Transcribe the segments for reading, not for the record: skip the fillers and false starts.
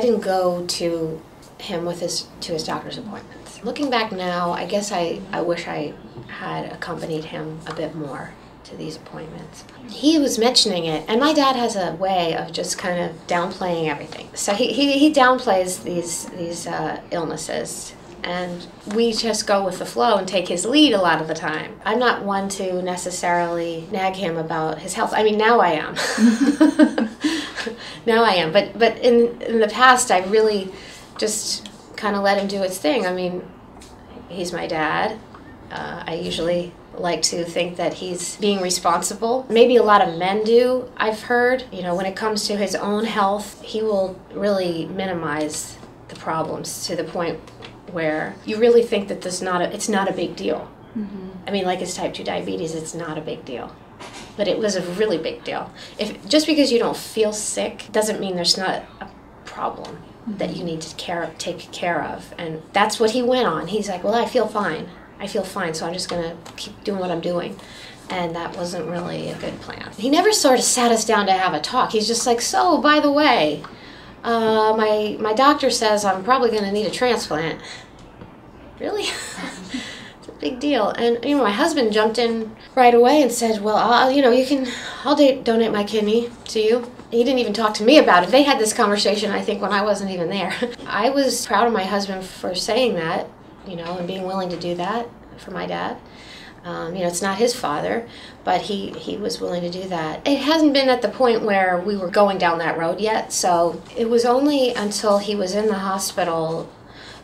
didn't go to him with his doctor's appointments. Looking back now, I guess I wish I had accompanied him a bit more to these appointments. He was mentioning it, and my dad has a way of just kind of downplaying everything. So he downplays these illnesses, and we just go with the flow and take his lead a lot of the time. I'm not one to necessarily nag him about his health. I mean, now I am. Now I am, but in the past, I really just kind of let him do his thing. I mean, he's my dad. I usually like to think that he's being responsible. Maybe a lot of men do, I've heard. You know, when it comes to his own health, he will really minimize the problems to the point where you really think that it's not a big deal. Mm-hmm. I mean, like his type 2 diabetes, it's not a big deal. But it was a really big deal. Just because you don't feel sick doesn't mean there's not a problem that you need to take care of. And that's what he went on. He's like, well, I feel fine, so I'm just going to keep doing what I'm doing. And that wasn't really a good plan. He never sort of sat us down to have a talk. He's just like, so, by the way, my doctor says I'm probably going to need a transplant. Really? It's a big deal. And, you know, my husband jumped in right away and said, well, I'll donate my kidney to you. He didn't even talk to me about it. They had this conversation, I think, when I wasn't even there. I was proud of my husband for saying that, you know, and being willing to do that for my dad. You know, it's not his father, but he was willing to do that. It hasn't been at the point where we were going down that road yet, so it was only until he was in the hospital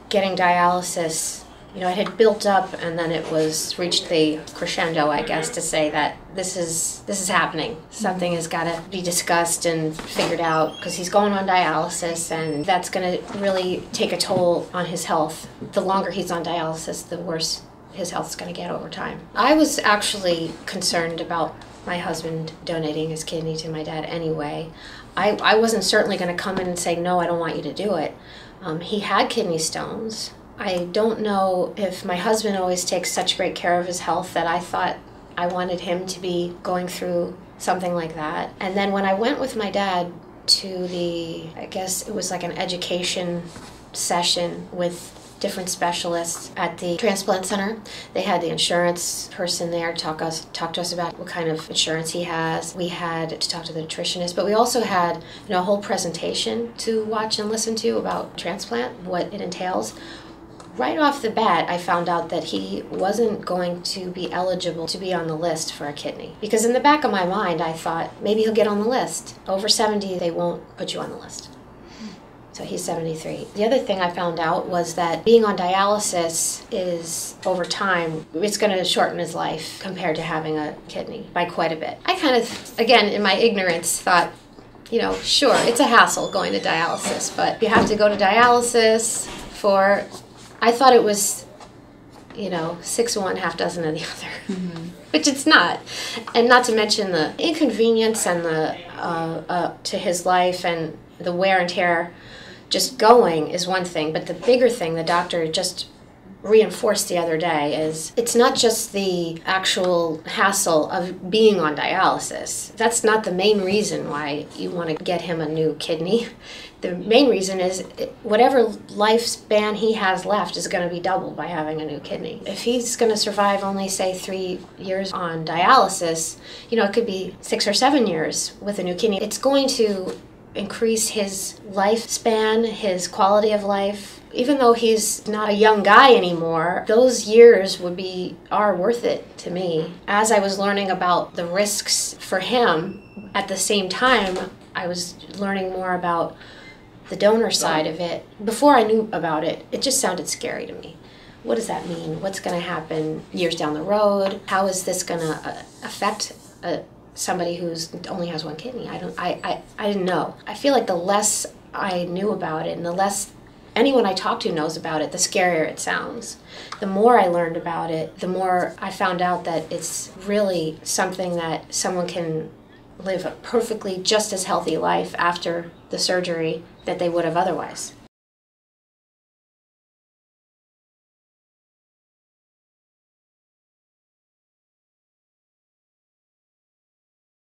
getting dialysis. You know, it had built up, and then it was reached the crescendo, I guess, to say that this is happening. Something has got to be discussed and figured out, because he's going on dialysis, and that's going to really take a toll on his health. The longer he's on dialysis, the worse his health's going to get over time. I was actually concerned about my husband donating his kidney to my dad anyway. I wasn't certainly going to come in and say, no, I don't want you to do it. He had kidney stones. I don't know if my husband always takes such great care of his health that I thought I wanted him to be going through something like that. And then when I went with my dad to I guess it was like an education session with different specialists at the transplant center. They had the insurance person there talk to us about what kind of insurance he has. We had to talk to the nutritionist, but we also had, you know, a whole presentation to watch and listen to about transplant, what it entails. Right off the bat, I found out that he wasn't going to be eligible to be on the list for a kidney. Because in the back of my mind, I thought, maybe he'll get on the list. Over 70, they won't put you on the list. So he's 73. The other thing I found out was that being on dialysis is, over time, it's going to shorten his life compared to having a kidney by quite a bit. I kind of, again, in my ignorance, thought, you know, sure, it's a hassle going to dialysis, but you have to go to dialysis for... I thought it was, you know, 6 of one, half dozen of the other, which it's not. And not to mention the inconvenience and the to his life and the wear and tear. Just going is one thing, but the bigger thing the doctor just reinforced the other day is it's not just the actual hassle of being on dialysis. That's not the main reason why you want to get him a new kidney. The main reason is whatever lifespan he has left is going to be doubled by having a new kidney. If he's going to survive only, say, 3 years on dialysis, you know, it could be 6 or 7 years with a new kidney. It's going to increase his lifespan, his quality of life. Even though he's not a young guy anymore, those years are worth it to me. As I was learning about the risks for him, at the same time, I was learning more about the donor side of it. Before I knew about it, it just sounded scary to me. What does that mean? What's going to happen years down the road? How is this going to affect somebody who's only has one kidney? I didn't know. I feel like the less I knew about it and the less anyone I talk to knows about it, the scarier it sounds. The more I learned about it, the more I found out that it's really something that someone can live a perfectly just as healthy life after the surgery that they would have otherwise.